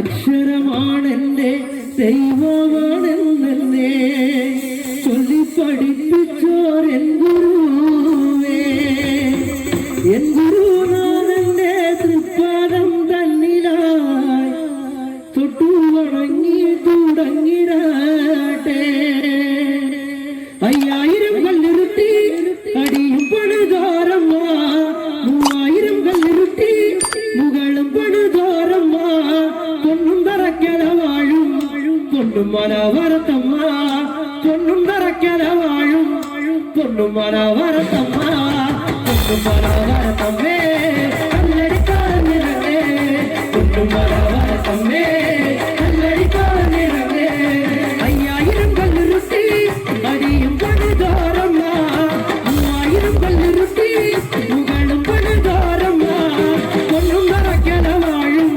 അക്ഷരമാണെന്റെ ദൈവമാണെന്നെ ചൊല്ലി പഠിപ്പിച്ചോർ N ഗുരുവേ. N ഗുരുനാഥന്റെ തൃപ്പാദം തന്നിലായി തൊട്ടു വണങ്ങി തുടങ്ങിടട്ടെ. 5000 കല്ലിരുട്ടി അടിയും പണിതോരമ്മ, 3000 കല്ലിരുട്ടി മുകളും പണിതോരമ്മ. പൊന്നും തറക്കല വാഴും പൊന്നും മനവരത്തമ്മ, പൊന്നും തറക്കല വാഴും പൊന്നും മനവരത്തമ്മ. പൊന്നും മനവരത്തമ്മേ കല്ലടിക്കാരനിറങ്ങേ, പൊന്നും മനവരത്തമ്മേ കല്ലടിക്കാരനിറങ്ങേ. 5000 കല്ലിരുട്ടി അടിയും പണിതോരമ്മ, 3000 കല്ലിരുട്ടി മുകളും പണിതോരമ്മ. പൊന്നും തറക്കല വാഴും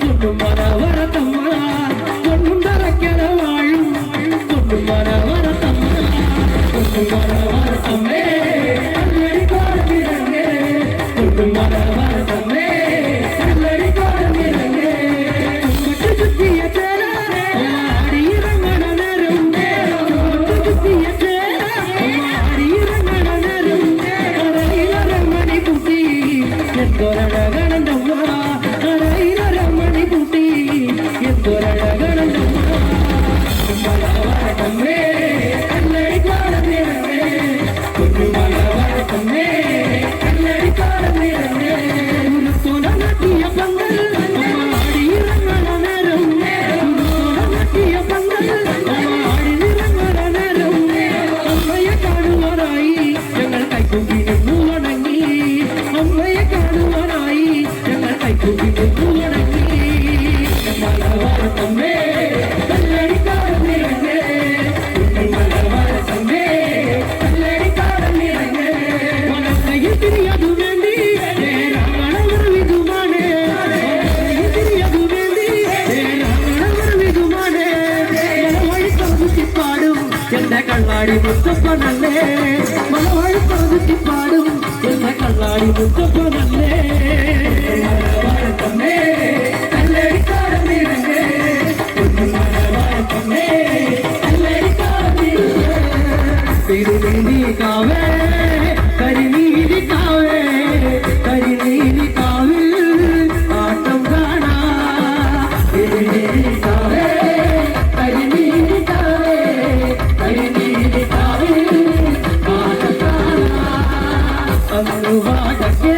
പൊന്നും മനവരത്തമ്മ, പൊന്നും തറക്കല വാഴും പൊന്നും മനവരത്തമ്മ. പൊന്നും മനവരത്തമ്മേ കല്ലടിക്കാരനിറങ്ങേ, പൊന്നും മനവരത്തമ്മേ കല്ലടിക്കാരനിറങ്ങേ. ചുമട്ട് ചുറ്റിയ ചേല ആടിയിറങ്ങണ നേരം, ചുമട്ട് ചുറ്റിയ ചേല ആടിയിറങ്ങണ നേരം. അരയിലരമണി കുട്ടി എന്തൊരഴകണന്തമ്മ, അരയിലരമണി കുട്ടി എന്തൊരഴകണന്തമ്മ. മനവരത്തമ്മേ കല്ലടിക്കാരനിറങ്ങേ, പൊന്നും മനവരത്തമ്മേ കല്ലടിക്കാരനിറങ്ങേ. ഉരുത്തോല നട്ടിയ പന്തൽ ആടിയിറങ്ങണ നേരം, ഉരുത്തോല നട്ടിയ പന്തൽ ആടിയിറങ്ങണ നേരം. അമ്മയെ കാണുവാനായി ഞങ്ങൾ കൈകൂപ്പി നിന്നു വണങ്ങി, അമ്മയെ കാണുവാനായി ഞങ്ങൾ കൈകൂപ്പി നിന്നു വണങ്ങി. മനവരത്തമ്മേ കല്ലടിക്കാരനിറങ്ങേ, പൊന്നും മനവരത്തമ്മേ കല്ലടിക്കാരനിറങ്ങേ. മനസ്സയിൽ തിരിയതു വേണ്ടി രാമണവർ വിധുമാനേ, തിരിയതു വേണ്ടി രാമണവർ വിധുമാനേ. മലവഴി പകുതിപ്പാടും എന്റെ കള്ളാടി മുത്തപ്പനല്ലേ, മലവഴി പകുതിപ്പാടും എന്റെ കള്ളാടി മുത്തപ്പനല്ലേ. മനവരത്തമ്മേ കല്ലടിക്കാരനിറങ്ങേ, പൊന്നും മനവരത്തമ്മേ കല്ലടിക്കാരനിറങ്ങേ. തിരുനീലിക്കാവേ കരിനീലിക്കാവേ, കരിനീലിക്കാവിൽ ആട്ടം കാണാം. തിരുനീലിക്കാവേ കരിനീലിക്കാവേ, കരിനീലിക്കാവിൽ ആട്ടം കാണാം. അന്ന് വാടക്കേ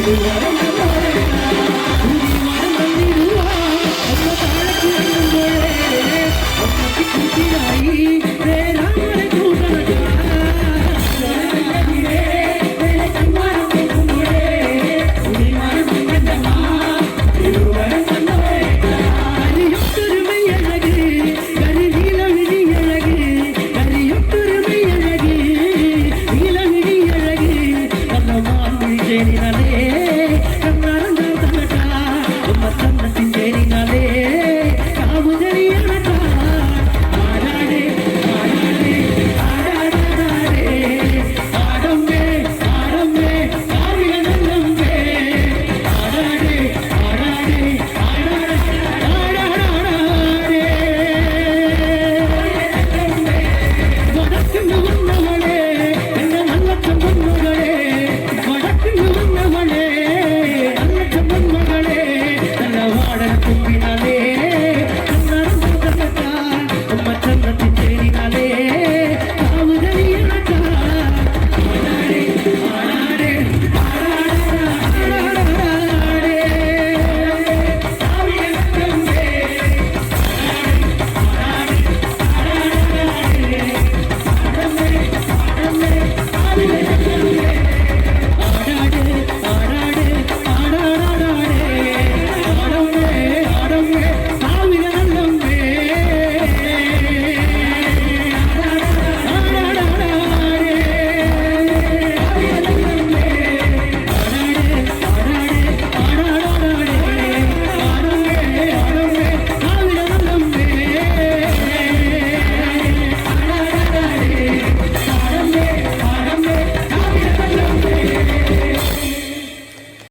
ஒரு வரம்